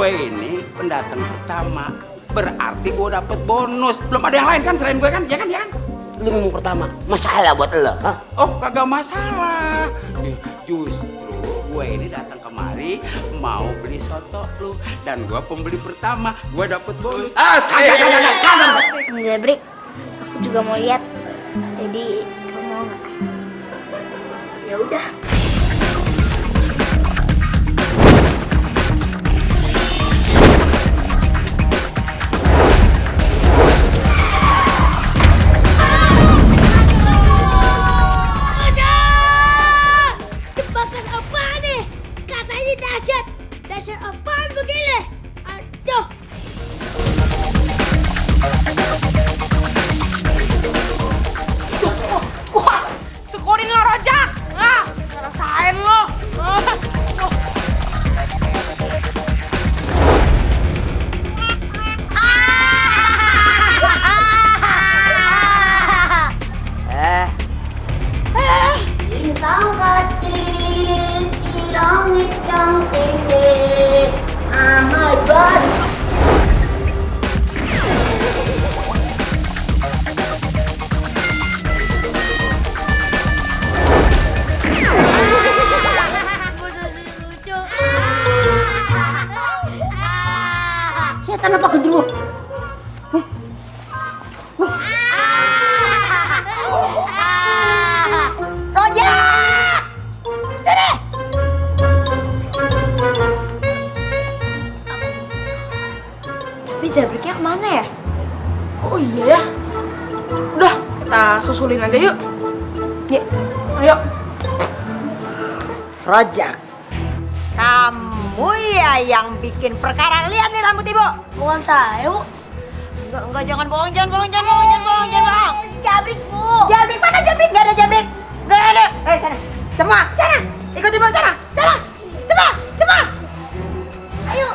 gue ini pendatang pertama, berarti gue dapet bonus. Belum ada yang lain kan selain gue kan? Ya kan, ya kan? Lu memang pertama, masalah buat lo? Hah? Oh, kagak masalah. Justru gue ini datang kemari mau beli soto lu, dan gue pembeli pertama, gue dapet bonus. Asik. Jabrik, aku juga mau lihat. Jadi kamu mau nggak? Ya udah. Jebakan apaan nih? Katanya dahsyat. Dahsyat apaan begini? Aduh. Wah, syukurin lo Rojak. Nah, rasain lo. Bintang kecil di langit yang tinggi amat baru. Setan apa genderuwo? Roja! Sini! Tapi Jabriknya kemana ya? Oh iya ya. Udah, kita susulin aja yuk. Ya, ayo. Rojak, kamu ya yang bikin perkara. Lihat nih rambut ibu. Bukan saya, Bu. Enggak, jangan bohong, jangan bohong. Si Jabrik, Bu. Jabrik mana Jabrik? Gak ada Jabrik. Gak ada. Sana. Semua, sana. Ikut ibu sana. Semua. Ayo.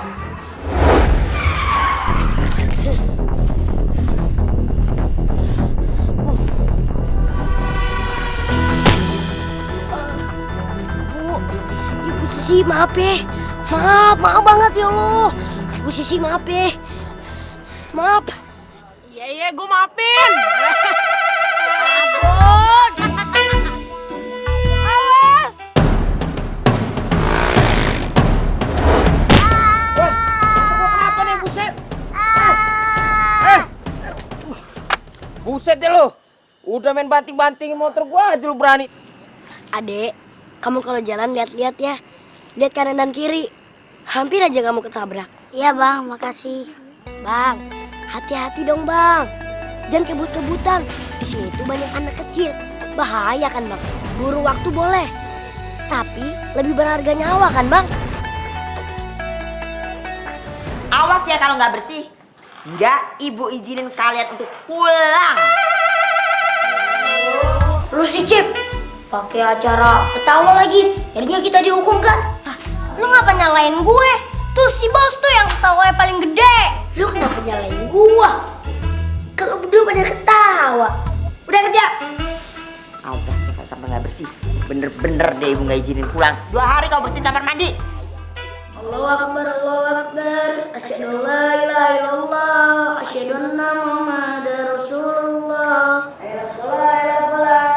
Ibu Sisi, maaf ya. Maaf banget ya Allah. Ibu Sisi, maaf ya. Maaf. Iya, gue maafin. Awas. Kenapa nih buset? Buset deh lo. Udah main banting-bantingin motor gua aja lu berani. Adek, kamu kalau jalan lihat-lihat ya. Lihat kanan dan kiri. Hampir aja kamu ketabrak. Iya, Bang. Makasih. Bang, hati-hati dong, Bang. Jangan kebut-kebutan. Di sini tuh banyak anak kecil. Bahaya kan, Bang? Buru waktu boleh. Tapi lebih berharga nyawa kan, Bang? Awas ya kalau nggak bersih. Nggak, ibu izinin kalian untuk pulang. Lu si Cip, pakai acara ketawa lagi. Jadinya kita dihukum kan? Lu ngapa nyalain gue? Tuh si bos tuh yang ketawanya paling gede. Lu kenapa nyalain gua? Kalau berdua pada ketawa. Udah kerja. Awas ya kalau sampai nggak bersih. Bener-bener deh ibu nggak izinin pulang. 2 hari kau bersihin kamar mandi. Allahu Akbar, Allahu Akbar. Asyhadu an la ilaha illallah, asyhadu anna Muhammadar Rasulullah. Ayo sholat, ayo sholat.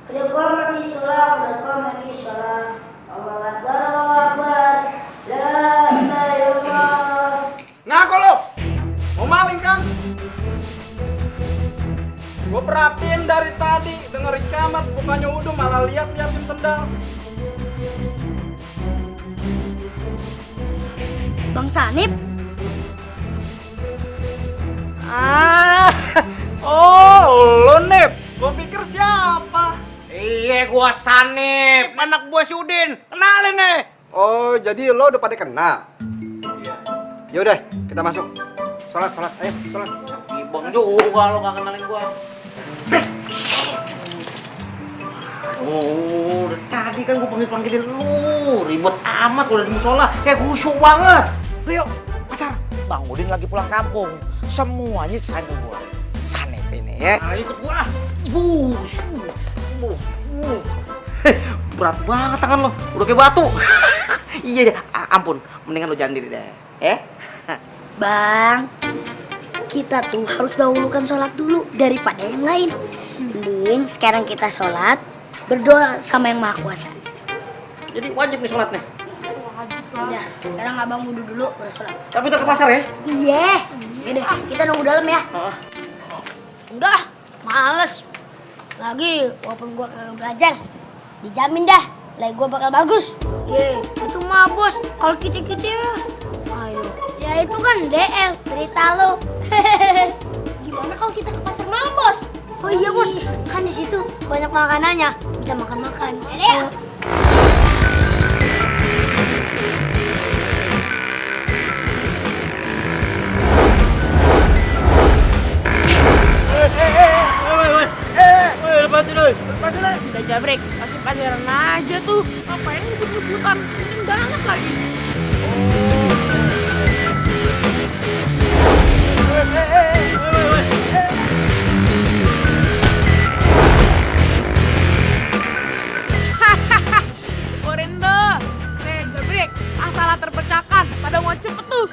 Qad qamati sholat, qad qamati sholat. Allahu Akbar, Allahu Akbar. La ilaha illallah. Ngaku lo? Mau maling kan? Gue perhatiin dari tadi, dengerin kamat, bukannya udah malah liatin sendal. Bang Sanip, Lo Nip, gue pikir siapa? Iya, gua Sanip, anak gua si Udin. Kenalin nih. Oh, jadi lo udah pada kenal? Iya. Yaudah, kita masuk. Sholat, ayo, sholat. Ibang juga lo gak kenalin gua. Oh, udah tadi kan gua panggilin lu. Ribet amat udah di musola. Kayak khusyuk banget. Lu yuk, pasar. Bang Udin lagi pulang kampung. Semuanya Sanip gua. Sanip ini ya. Nah, ikut gua. Berat banget tangan lo. Udah kayak batu. Iya deh, ampun. Mendingan lo jangan diri deh. Bang, kita tuh harus dahulukan sholat dulu daripada yang lain. Mending sekarang kita sholat, berdoa sama yang Maha Kuasa. Jadi wajib nih sholatnya. Udah, sekarang abang wudhu dulu baru sholat. Tapi kita ke pasar ya? Iya. Yaudah, kita nunggu dalam ya. Enggak, males. Lagi, walaupun gua kagak belajar, dijamin dah, nilai gua bakal bagus. Ye, itu mah bos. Kalau kita ayo. Ya itu kan DL, cerita lo. Gimana kalau kita ke pasar malam, Bos? Oh iya bos, kan di situ banyak makanannya, bisa makan-makan. Ayo. Udah jabrek, kasih pelajaran aja tuh. Ngapain ribut-ributan? Ini banget lagi. Korendo, jabrek, masalah terpecahkan. Pada mau cepet tuh.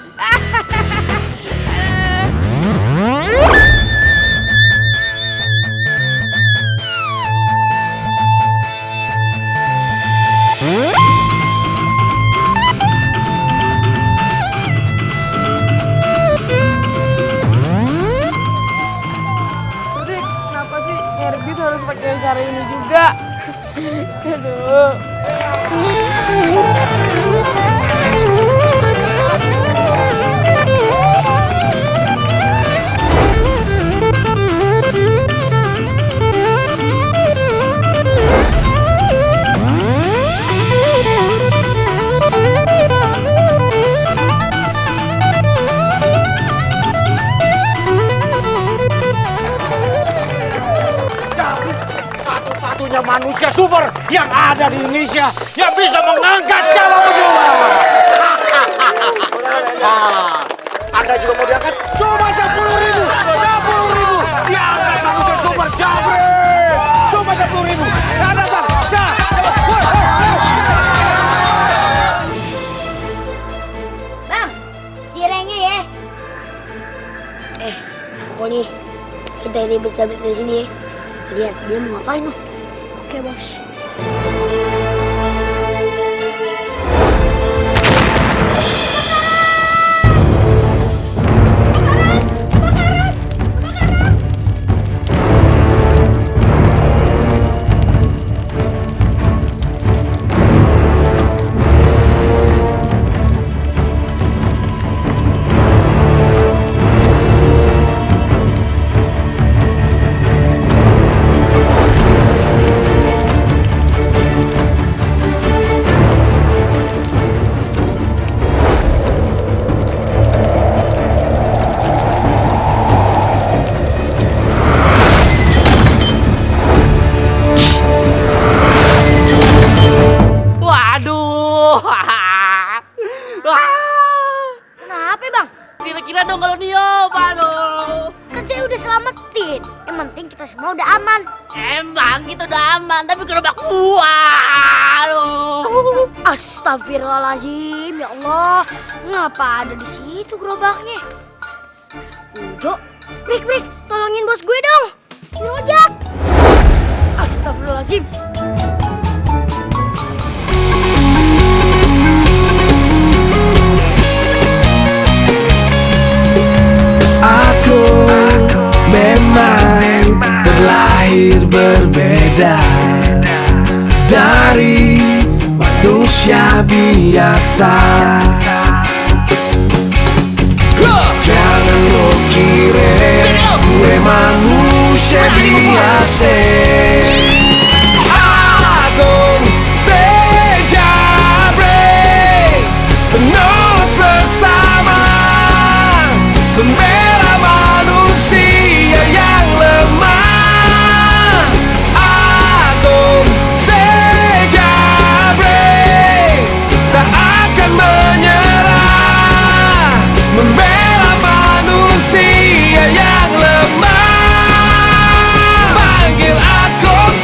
Kenapa sih Herbit harus pakai cara ini juga? Aduh. Satu-satunya manusia super yang ada di Indonesia yang bisa mengangkat calon pejuang. Anda juga mau diangkat? Cuma 10.000. 10.000 diangkat manusia super jabret. Cuma 10.000. Datang. Bang, cirengnya ya. Pokoknya kita ini bercabit dari sini ya. Lihat dia mau ngapain loh. Oke, Bos. Kenapa bang? Kira-kira dong kalau dia, aduh. Kan saya udah selamatin. Yang penting kita semua udah aman. Emang kita udah aman, tapi gerobak aduh. Astagfirullahaladzim, ya Allah. Ngapa ada di situ gerobaknya? Ujo, Brik, tolongin bos gue dong. Si Ojak. Astagfirullahaladzim. Aku memang terlahir berbeda dari manusia biasa. Jangan lo kira gue manusia biasa. Agung sejabre penolong sesama, membela manusia yang lemah. Agung sejabre tak akan menyerah, membela manusia yang lemah. Panggil Agung,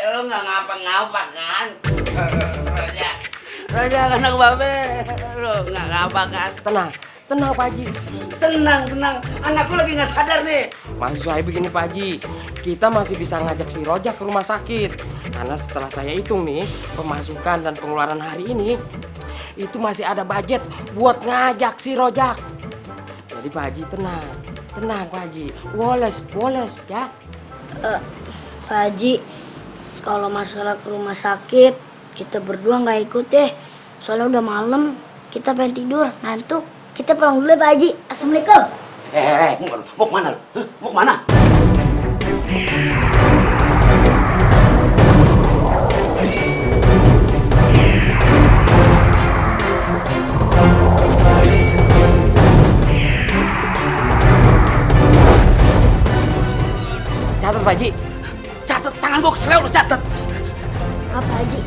Lo nggak ngapa-ngapa kan? Raja, Raja anak babe, lo nggak ngapa kan? Tenang Pak Haji. Tenang, anakku lagi nggak sadar nih. Maksud saya begini Pak Haji, kita masih bisa ngajak si Rojak ke rumah sakit. Karena setelah saya hitung nih, pemasukan dan pengeluaran hari ini, itu masih ada budget buat ngajak si Rojak. Jadi Pak Haji tenang Pak Haji. Woles ya. Pak Haji, kalau masalah ke rumah sakit, kita berdua nggak ikut deh. Soalnya udah malam, kita pengen tidur, ngantuk. Kita pulang dulu ya Pak Haji. Assalamualaikum. Mau kemana lo? Mau kemana? Catat Pak Haji. Catat tangan gua keseleo lo catat. Apa Haji?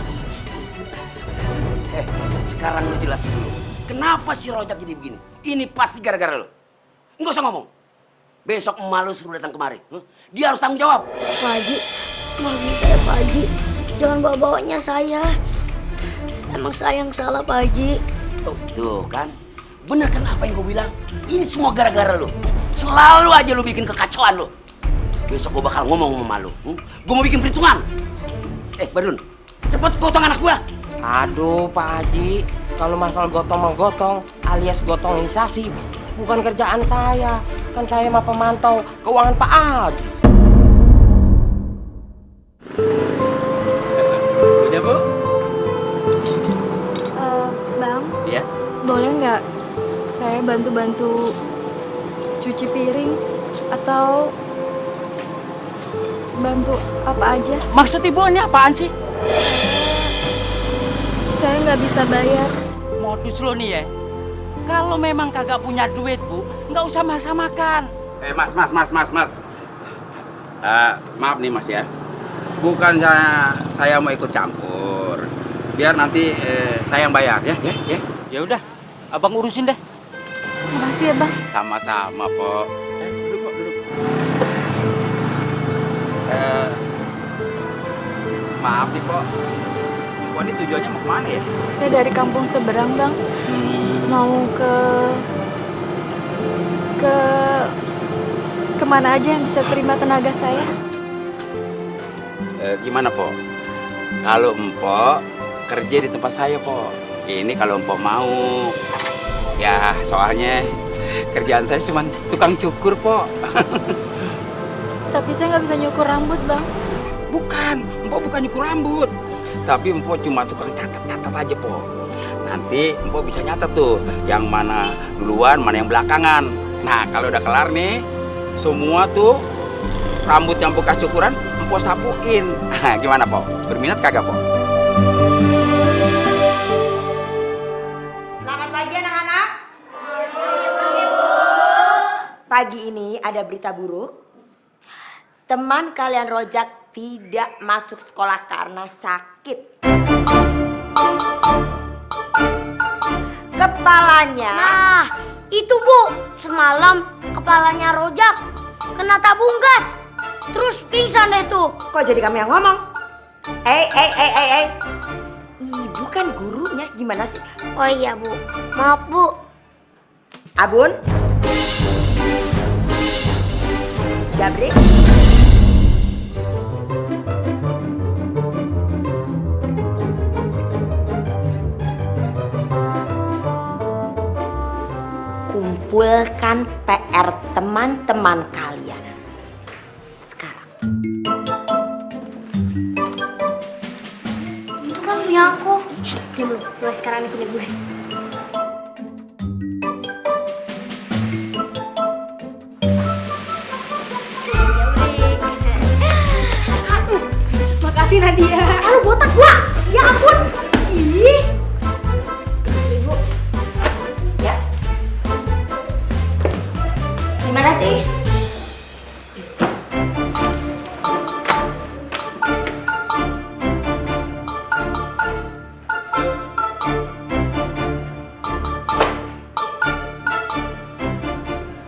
Sekarang lu jelasin dulu. Kenapa si Rojak jadi begini? Ini pasti gara-gara lo. Nggak usah ngomong. Besok emak lu suruh datang kemari. Dia harus tanggung jawab. Pak Haji, maafin saya Pak Haji. Jangan bawa-bawanya saya. Emang saya yang salah Pak Haji. Tuh kan. Bener kan apa yang gue bilang? Ini semua gara-gara lo. Selalu aja lu bikin kekacauan lo. Besok gue bakal ngomong sama lu. Gue mau bikin perhitungan. Badun, cepet gotong anak gue. Aduh Pak Haji, kalau masalah gotong-menggotong alias gotongisasi bukan kerjaan saya. Kan saya mah pemantau keuangan Pak Haji. Udah Bu? Bang, Iya. boleh nggak saya bantu-bantu cuci piring atau bantu apa aja? Maksud ibu ini apaan sih? Saya nggak bisa bayar. Modus lo nih ya. Kalau memang kagak punya duit Bu, nggak usah makan. Mas. Maaf nih Mas ya. Bukan saya mau ikut campur. Biar nanti saya yang bayar ya. Ya udah, abang urusin deh. Makasih ya Bang. Sama-sama Po. Duduk. Maaf nih Po. Po ini tujuannya mau kemana ya? Saya dari kampung seberang Bang. Mau kemana aja yang bisa terima tenaga saya? Gimana Po? Kalau Empok kerja di tempat saya Po. Ini kalau Empok mau. Ya soalnya kerjaan saya cuma tukang cukur Po. Tapi saya nggak bisa nyukur rambut Bang. Bukan, Empok bukan nyukur rambut. Tapi Empok cuma tukang catat aja Po. Nanti Empok bisa nyatet tuh yang mana duluan, mana yang belakangan. Nah kalau udah kelar nih, semua tuh rambut yang bekas cukuran Empok sapuin. Gimana Po? Berminat kagak Po? Selamat pagi anak-anak. Pagi ini ada berita buruk. Teman kalian Rojak tidak masuk sekolah karena sakit. Kepalanya. Nah, itu Bu, semalam kepalanya Rojak kena tabung gas. Terus pingsan deh tuh. Kok jadi kamu yang ngomong? Ibu kan gurunya, gimana sih? Oh iya Bu, maaf Bu. Abun? Jabri? Kumpulkan PR teman-teman kalian. Sekarang. Itu kan punya aku. Diam lu, mulai sekarang ini punya gue. Aduh, makasih Nadia. Lu botak gua. Ya ampun. Ih. Ibu. Ya. Gimana sih?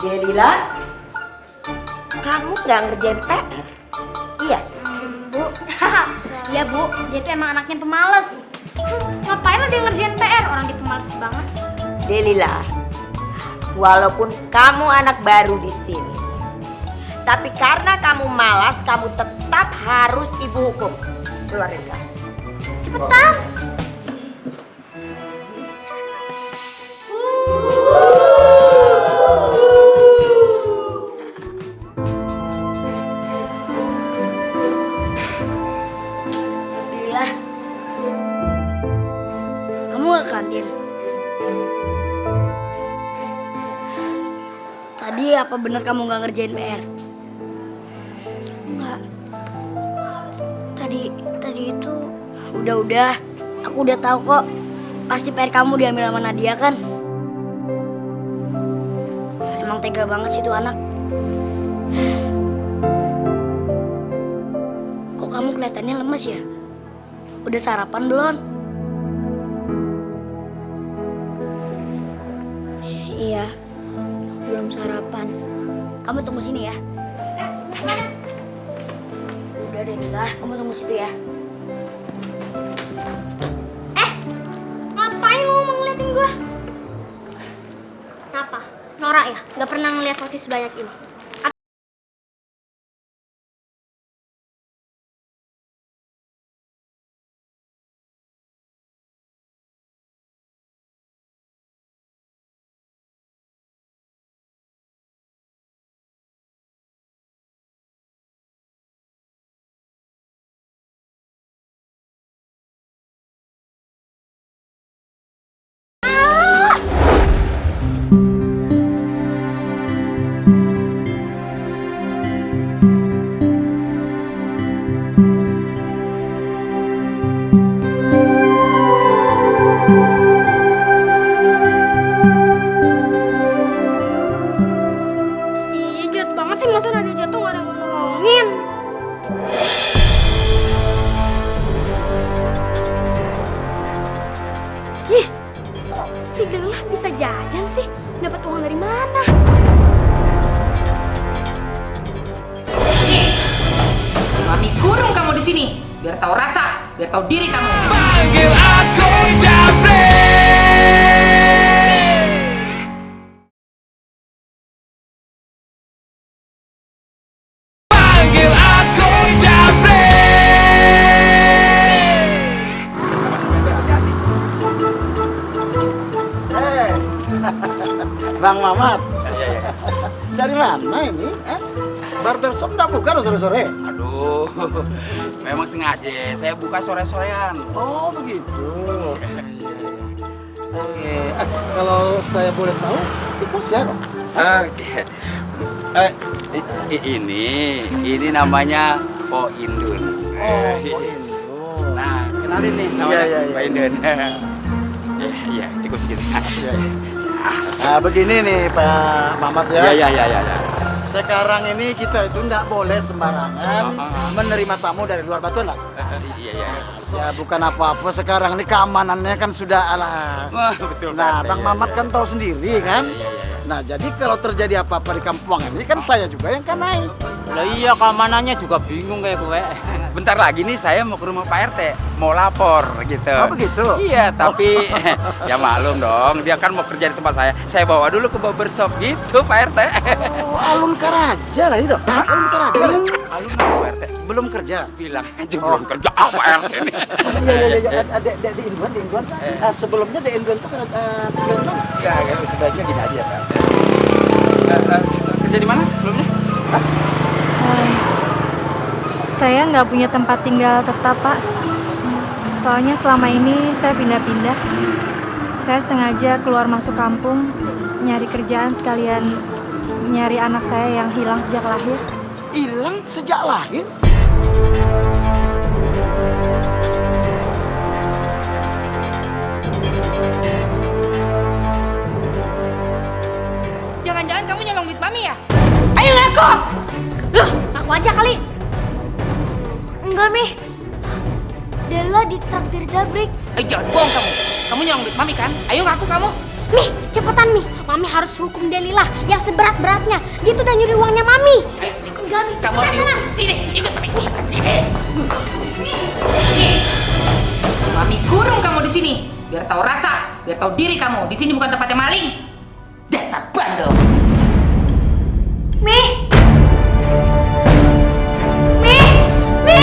Delila, kamu nggak ngerjain PR? Iya. Bu, Iya Bu, dia tuh emang anaknya pemalas. Ngapain lo dia ngerjain PR? Orang dia pemalas banget. Delila, walaupun kamu anak baru di sini, tapi karena kamu malas, kamu tetap harus ibu hukum. Keluar dari kelas. Cepetan. Lila, kamu gak ke kantin? Tadi apa bener kamu gak ngerjain PR? Enggak. Tadi itu Udah, aku udah tahu kok. Pasti PR kamu diambil sama Nadia kan? Emang tega banget sih tuh anak. Kok kamu kelihatannya lemes ya? Udah sarapan belum? Iya, belum sarapan. Kamu tunggu sini ya. Udah deh Lila, kamu tunggu situ ya. ngapain lo mau ngeliatin gua? Kenapa? Norak ya? Gak pernah ngeliat roti sebanyak ini. Iya, jahat banget sih. Masa Nadia jatuh gak ada yang mau nolongin? Ih, kok si Della bisa jajan sih? Dapat uang dari mana? Mami kurung kamu di sini, biar tahu rasa, biar tahu diri kamu. Panggil aku Japri. Panggil aku Japri. Bang Mamat. Dari mana ini? Barbershop nggak buka sore-sore? Aduh, memang sengaja saya buka sore-sorean. Oh begitu. Oke, kalau saya boleh tahu, itu siapa? Ini namanya Po Indun. Oh, Indun. Nah, kenalin nih namanya Pak Indun. Iya, cukup segitu. Nah, begini nih Pak Mamat ya. Iya. Sekarang ini kita itu nggak boleh sembarangan menerima tamu dari luar, betul nggak? Iya. Ya bukan apa-apa, sekarang ini keamanannya kan sudah ala. Wah, betul. Nah, Pak. Bang Mamat kan tahu sendiri kan? Nah, jadi kalau terjadi apa-apa di kampung ini kan saya juga yang kan naik. Lah iya, keamanannya juga bingung kayak gue. Bentar lagi nih saya mau ke rumah Pak RT, mau lapor gitu. Oh begitu? Iya, tapi ya maklum dong, dia kan mau kerja di tempat saya. Saya bawa dulu ke barbershop gitu, Pak RT. Oh, Alun Karaja lah itu. Alun Karaja lah. Alun apa, Pak RT? Belum kerja. Bilang aja belum kerja apa RT nih. Iya. Di Induen. Sebelumnya di Induen tuh tinggal di mana? Ya, sebaiknya gini aja, Pak RT. Kerja di mana sebelumnya? Saya nggak punya tempat tinggal tetap, Pak. Soalnya selama ini saya pindah-pindah. Saya sengaja keluar masuk kampung, nyari kerjaan sekalian nyari anak saya yang hilang sejak lahir. Hilang sejak lahir? Jangan-jangan kamu nyolong duit Mami ya? Ayo ngaku! Loh, ngaku aja kali. Enggak, Mi. Della ditraktir Jabrik. Jangan bohong kamu. Kamu nyolong duit Mami kan? Ayo ngaku kamu. Mi, cepetan Mi. Mami harus hukum Delilah yang seberat-beratnya. Dia tuh udah nyuri uangnya Mami. Ayo sini, ikut. Enggak, Mi. Kamu Cepetan sana. dihukum. Sini, ikut Mami. Sini. Mami kurung kamu di sini. Biar tahu rasa, biar tahu diri kamu. Di sini bukan tempatnya maling. Dasar bandel. Mi. Mi. Mi.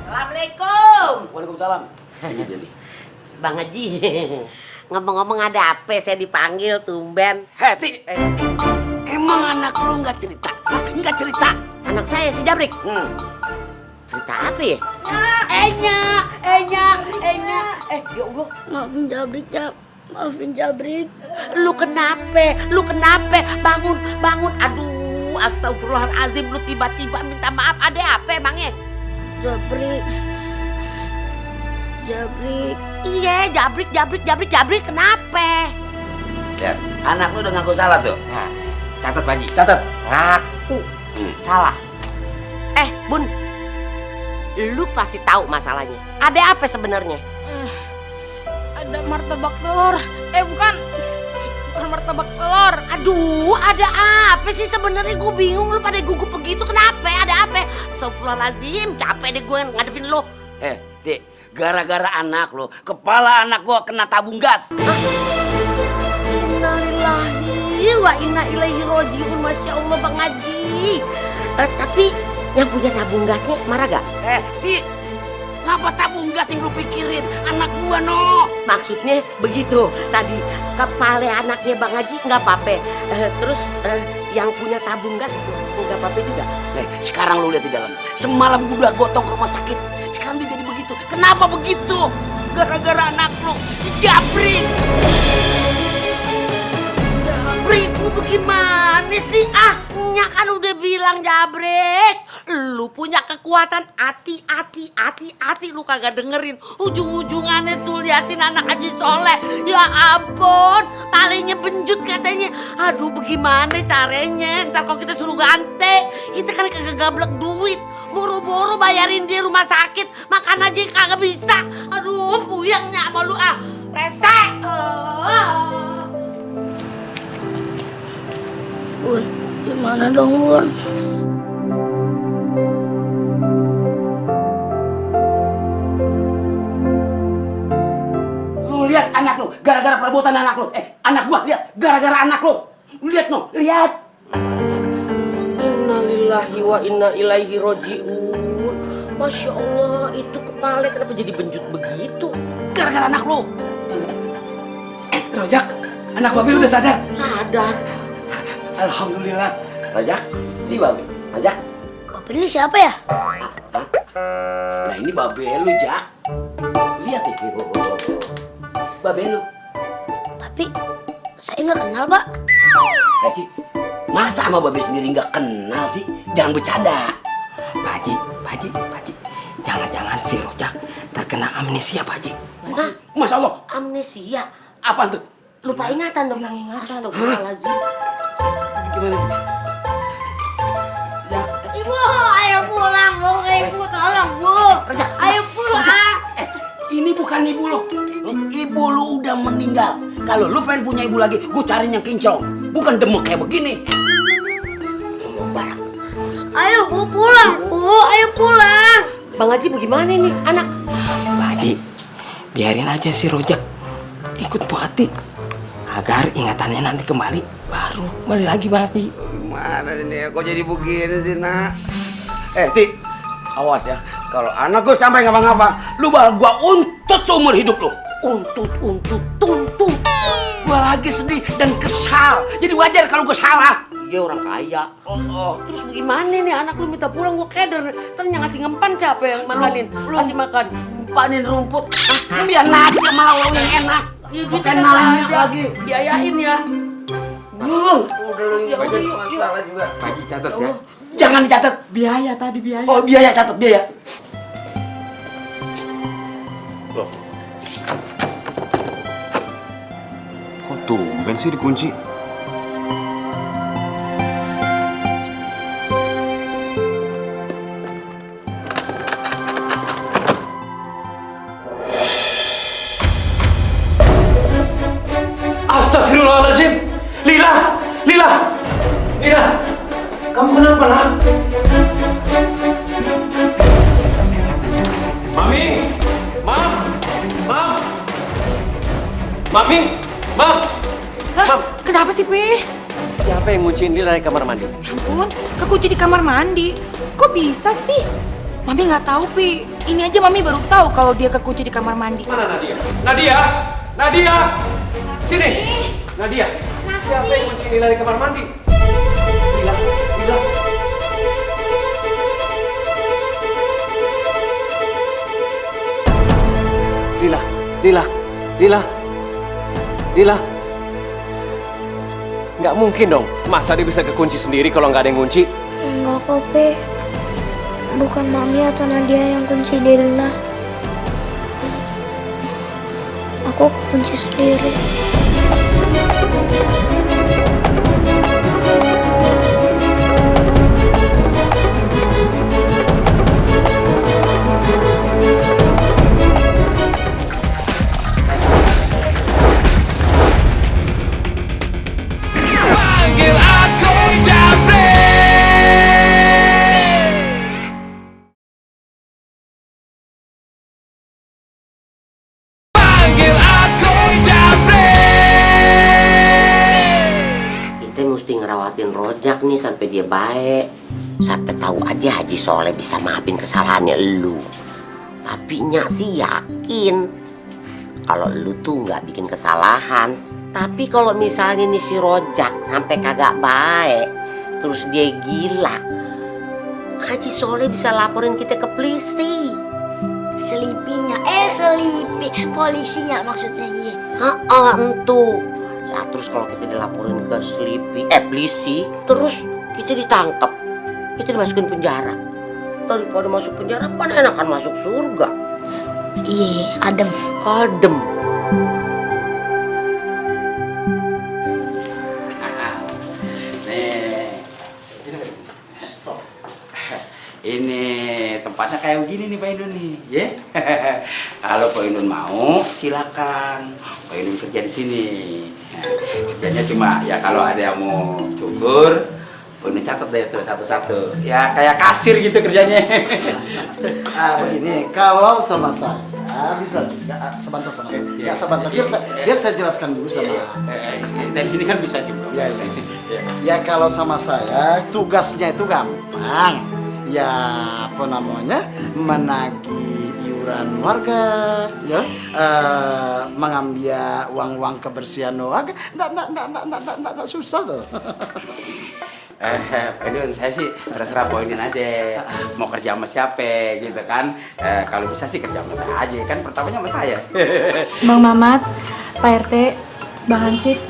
Assalamualaikum. Waalaikumsalam. Bang Haji, ngomong-ngomong ada apa saya dipanggil tumben? Heti, emang anak lu nggak cerita? Nggak cerita? Anak saya si Jabrik. Cerita apa ya? Enya. Ya Allah. Maafin Jabrik, ya. Maafin Jabrik. Lu kenapa? Bangun. Aduh, astagfirullahaladzim. Lu tiba-tiba minta maaf. Ada apa emangnya? Jabrik. Iya, Jabrik. Kenapa? Lihat, anak lu udah ngaku salah tuh. Nah, catat Pak Haji. Catat. Ngaku salah. Bun. Lu pasti tahu masalahnya. Ada apa sebenarnya? Ada martabak telur. Bukan martabak telur. Aduh, ada apa sih sebenarnya? Gue bingung, lu pada gugup begitu. Kenapa? Ada apa? Astagfirullahaladzim, capek deh gue ngadepin lu. Dik, gara-gara anak lu, kepala anak gua kena tabung gas. Innalillahi wa inna ilaihi rojiun. Masya Allah Bang Haji. Tapi yang punya tabung gasnya marah gak? Ti, ngapa tabung gas yang lu pikirin? Anak gua no. Maksudnya begitu. Tadi kepala anaknya Bang Haji nggak apa-apa. Terus yang punya tabung gas nggak apa-apa juga. Sekarang lu lihat di dalam. Semalam gua udah gotong ke rumah sakit. Sekarang dia jadi begitu. Kenapa begitu? Gara-gara anak lu, si Jabrik. Jabrik, lu bagaimana sih? Nya kan udah bilang Jabrik. Lu punya kekuatan, hati-hati. Lu kagak dengerin. Ujung-ujungannya tuh liatin anak Haji Soleh. Ya ampun, palingnya benjut katanya. Aduh, bagaimana caranya? Ntar kalau kita suruh ganti, kita kan kagak gablek duit. Buru-buru bayarin dia rumah sakit, makan aja kagak bisa. Aduh, puyengnya sama lu rese. Bun, gimana dong, Bun? Lu lihat anak lu, gara-gara perbuatan anak lu. Anak gua lihat, gara-gara anak lu. Lu lihat no, lihat. Innalillahi wa inna ilaihi rojiun. Masya Allah, itu kepala kenapa jadi benjut begitu? Gara-gara anak lu. Rojak, anak babe udah sadar. Sadar. Alhamdulillah. Rojak, ini babe. Rojak. Bapak ini siapa ya? Nah ini babe lu, Jak. Lihat itu. Babe lu. Tapi saya nggak kenal, Pak. Haji, masa sama babe sendiri nggak kenal sih? Jangan bercanda. Pak Haji. Jangan-jangan si Rojak terkena amnesia Pak Haji. Hah? Masya Allah. Amnesia? Apaan tuh? Lupa ingatan dong. Astagfirullahaladzim. Gimana? Ibu, ayo pulang, Bu. Ibu, tolong, Bu. Rojak. Ayo pulang. Ini bukan ibu lu. Ibu lu udah meninggal. Kalau lu pengen punya ibu lagi, gue cariin yang kinclong. Bukan demok kayak begini. Ayo, Bu, pulang, Bu. Ayo pulang. Bang Haji bagaimana nih anak? Pak Haji, biarin aja si Rojak ikut Bu Ati agar ingatannya nanti kembali, baru balik lagi Bang Haji. Gimana ini? Kok jadi begini sih, Nak? Ti, awas ya. Kalau anak gue sampai ngapa-ngapa, lu bakal gua untut seumur hidup lu. Tuntut. Gua lagi sedih dan kesal. Jadi wajar kalau gua salah. Dia orang kaya. Terus bagaimana nih anak lu minta pulang gua keder. Terus yang ngasih ngempan siapa yang makanin? Kasih makan. Panen rumput. Biar nasi sama lauk yang enak. Ya Bukan nanya lagi. Biayain ya. Udah lu Ya udah, yuk. masalah juga. Pak Haji catat ya. Jangan dicatat. Biaya tadi biaya. Oh, biaya, catat biaya. Loh. Kok tumben sih dikunci? Mami! Mam! Hah? Kenapa sih, Pi? Siapa yang ngunciin dia dari kamar mandi? Ya ampun, kekunci di kamar mandi. Kok bisa sih? Mami nggak tahu, Pi. Ini aja Mami baru tahu kalau dia kekunci di kamar mandi. Mana Nadia? Nadia! Nadia! Sini! Nadia! Siapa yang ngunciin dia dari kamar mandi? Lila! Lila! Lila! Lila! Lila! Lila! Nggak mungkin dong. Masa dia bisa kekunci sendiri kalau nggak ada yang kunci? Enggak kok, Pe. Bukan Mami atau Nadia yang kunci Lila. Aku kunci sendiri. Panggil aku Jabrik. Panggil aku Jabrik. Kita mesti ngerawatin Rojak nih sampai dia baik. Sampai tahu aja Haji Soleh bisa maafin kesalahannya elu. Tapi Nyak sih yakin kalau elu tuh nggak bikin kesalahan. Tapi kalau misalnya nih si Rojak sampai kagak baik, terus dia gila, Haji Soleh bisa laporin kita ke polisi. Selipinya, selipi. Polisinya maksudnya, iya. Entuh. Lah terus kalau kita dilaporin ke polisi, terus kita ditangkap, kita dimasukin penjara. Daripada masuk penjara, kan enakan masuk surga. Iya, adem. Adem. Ini tempatnya kayak begini nih Pak Indun nih, ya. Kalau Pak Indun mau, silakan. Pak Indun kerja di sini. Kerjanya cuma ya kalau ada yang mau cukur, Pak Indun catat deh tuh satu-satu. Ya kayak kasir gitu kerjanya. Begini, kalau sama saya bisa sebentar sama ya sebentar biar saya jelaskan dulu sama. Dari sini kan bisa juga. Ya kalau sama saya tugasnya itu gampang. Ya apa namanya, menagih iuran warga, ya, mengambil uang-uang kebersihan warga, nggak susah loh. Pak Indun, saya sih terserah Pak Indun aja mau kerja sama siapa gitu kan. Kalau bisa sih kerja sama saya aja, kan pertamanya sama saya. Bang Mamat, Pak RT, Bang Hansip,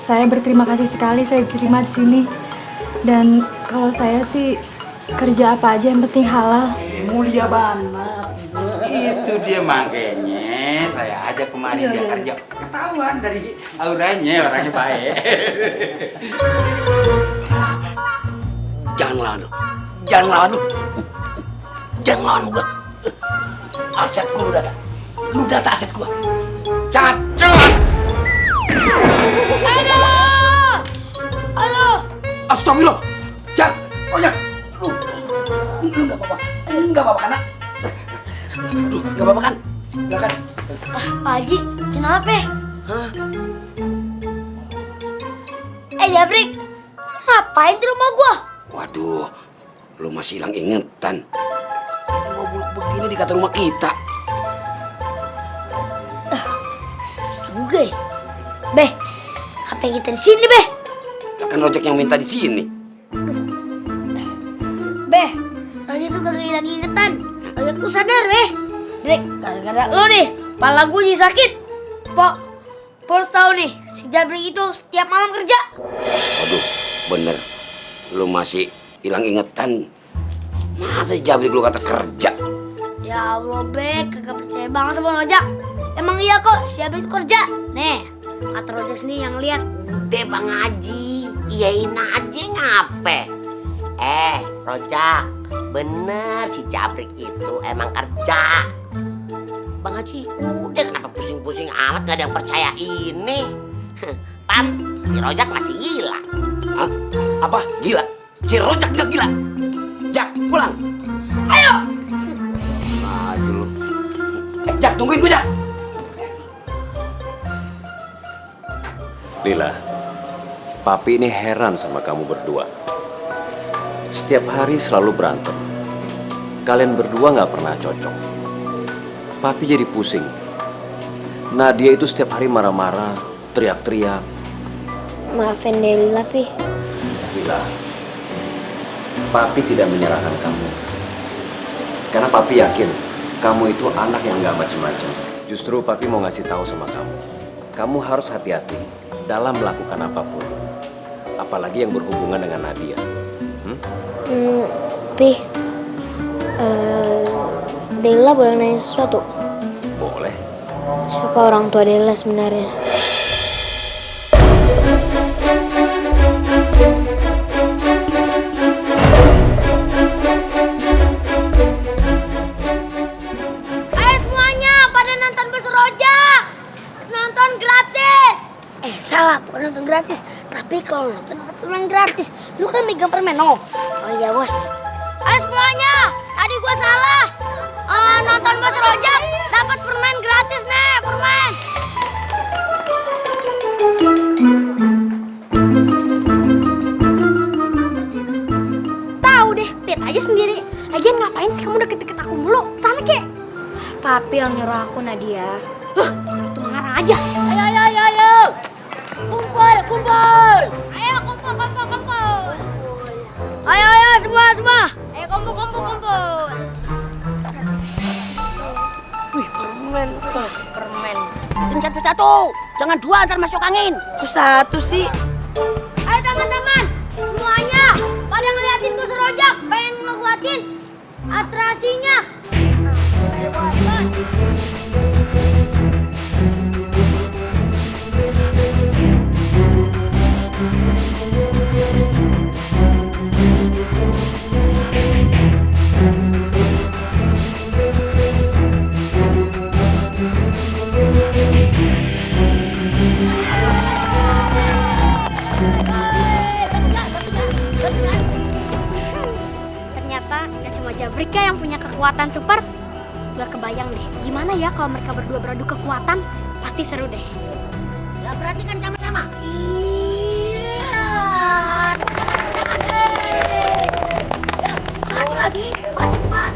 saya berterima kasih sekali saya diterima di sini. Dan kalau saya sih kerja apa aja yang penting halal. Mulia banget. Itu dia makanya saya ajak kemarin dia kerja. Ketahuan dari auranya orangnya baik. Jangan lawan lu. Jangan lawan lu. Jangan lawan gua. Aset gua lu data. Lu data aset gua. Cacat. Halo. Astagfirullah. Jak. Oh ya. Lu nggak apa-apa. Nggak apa-apa kan? Aduh, nggak apa-apa kan? Nggak kan? Pak Haji, kenapa? Hah? Jabrik, ngapain di rumah gua? Waduh, lu masih hilang ingetan. Rumah buluk begini dikata rumah kita. Juga ya? Beh, apa kita di sini, Beh? Kan Rojak yang minta di sini. Beh, Rojak tuh kagak hilang ingetan. Rojak tuh sadar, Beh. Brek, gara-gara lo nih, kepala gue jadi sakit. Pok harus tahu nih, si Jabrik itu setiap malam kerja. Waduh, bener. Lu masih hilang ingetan. Masa Jabrik lu kata kerja? Ya Allah, Bek, kagak percaya banget sama Rojak. Emang iya kok, si Jabrik itu kerja. Nih, kata Rojak sendiri yang lihat. Udah Bang Haji, iyain aja ngape. Rojak, bener si Jabrik itu emang kerja. Bang Haji, udah kenapa pusing-pusing amat, gak ada yang percaya ini. Pan, si Rojak masih gila. Hah? Apa? Gila? Si Rojak gak gila? Jak, pulang. Ayo. Maju lu. Jak, tungguin gue, Jak. Lila, Papi ini heran sama kamu berdua. Setiap hari selalu berantem. Kalian berdua nggak pernah cocok. Papi jadi pusing. Nadia itu setiap hari marah-marah, teriak-teriak. Maafin Dela, Pi. Lila, Papi tidak menyalahkan kamu. Karena Papi yakin kamu itu anak yang nggak macam-macam. Justru Papi mau ngasih tahu sama kamu. Kamu harus hati-hati dalam melakukan apapun. Apalagi yang berhubungan dengan Nadia. Pi, Dela boleh nanya sesuatu? Boleh. Siapa orang tua Dela sebenarnya? Ayo semuanya pada nonton bus rojak. Nonton gratis. Salah, bukan nonton gratis. Tapi kalau nonton dapat permen gratis. Lu kan megang permen, oh iya bos. Ayo semuanya, tadi gua salah. Nonton bus rojak dapat permen gratis nih, permen. Tahu deh, lihat aja sendiri. Lagian ngapain sih kamu deket-deket aku mulu? Sana kek. Papi yang nyuruh aku, Nadia. Itu ngarang aja. Ayo. Kumpul. Ayo kumpul. Ayo semua. Ayo kumpul. Wih, permen. Bikin satu-satu, jangan dua ntar masuk angin. Satu sih. Ayo teman-teman, semuanya pada ngeliatin bus rojak, pengen ngeliatin atraksinya. Ternyata gak cuma Jabrika yang punya kekuatan super. Gak kebayang deh, gimana ya kalau mereka berdua beradu kekuatan? Pasti seru deh. Ya berarti kan sama-sama. Satu lagi, cepat.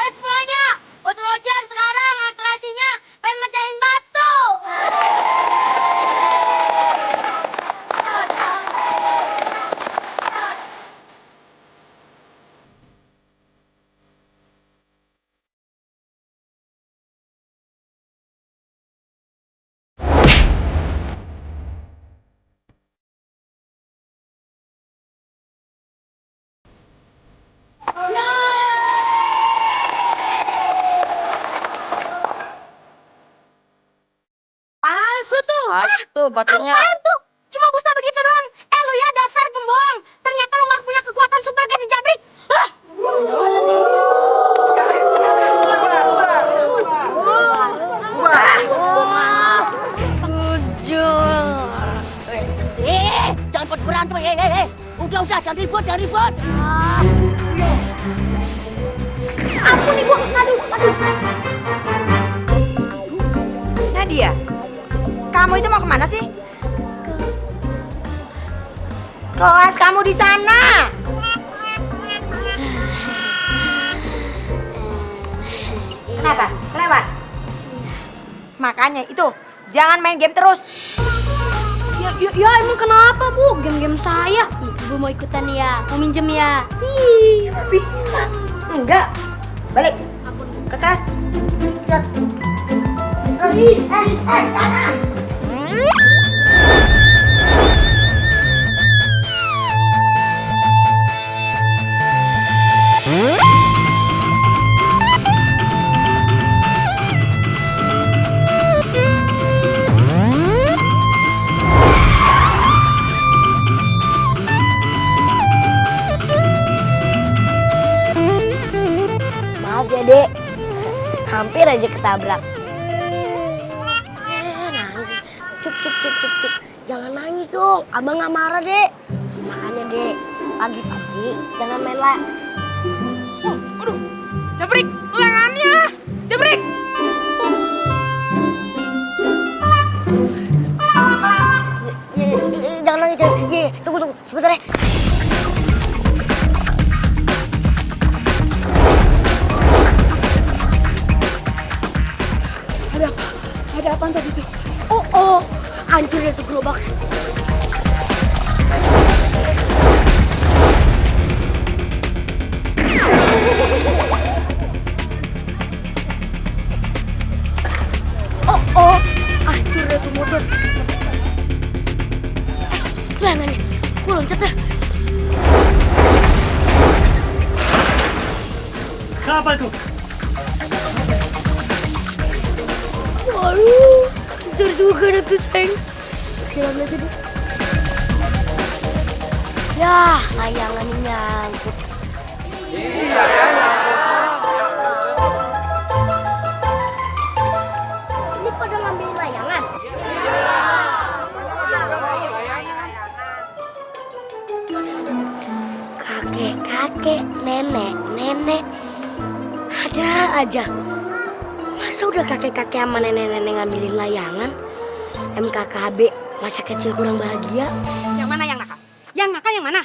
Semuanya, bus rojak sekarang atraksinya pengen mecahin batu. Tuh batunya. Apaan tuh? Cuma bisa begitu doang. Lu ya dasar pembohong. Ternyata lu gak punya kekuatan super kayak si Jabrik. Jangan buat berantem. Udah, jangan ribut. Ampun nih gua. Aduh. Nadia, kamu itu mau kemana sih? Kelas kamu di sana. Kenapa? Kelewat? Makanya itu, jangan main game terus. Ya emang kenapa bu? Game-game saya. Ibu mau ikutan ya? Mau minjem ya? Bilang. Enggak. Balik. Ke kelas. Cepet. Kanan. Maaf ya dek, aja ketabrak. Nangis. Cup. Jangan nangis dong. Abang nggak marah, Dek. Makanya, Dek, pagi-pagi jangan main lah. Aduh, Jabrik, lengannya. Jabrik. Jangan nangis, tunggu, sebentar ya. Ada apaan tadi tuh? Oh, hancur ya tuh gerobak. Oh, hancur ya tuh motor. Lengannya, gue loncat dah. Apa itu? Waduh, hancur juga dah tuh, Seng. Silakan aja deh. Yah, layangannya nyangkut. Ini pada ngambil layangan? Kakek, nenek, ada aja. Masa udah kakek-kakek sama nenek-nenek ngambilin layangan? MKKB, masa kecil kurang bahagia? Yang mana yang nakal? Yang nakal yang mana?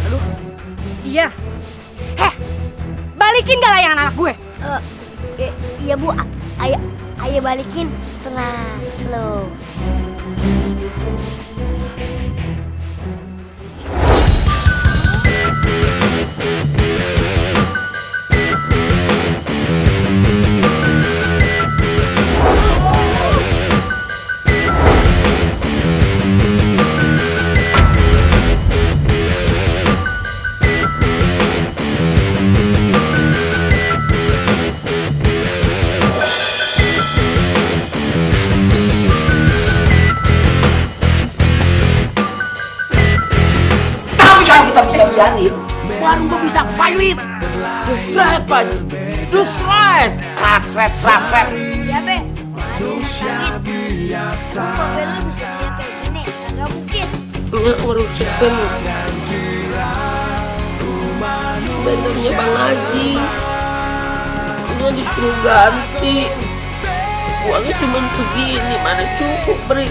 Aduh, Iya. Balikin gak layangan anak gue? Iya Bu, ayah balikin. Tenang, slow. Biarin, baru gue bisa file it. Destroy it, Pak Haji. Destroy it. Seret. Ya, Be. Aduh, sakit. Kok Be lu bisa dia kayak gini? Agak mungkin. Urus cepet. Benernya Bang Haji. Udah disuruh ganti. Uangnya cuma segini, mana cukup beri.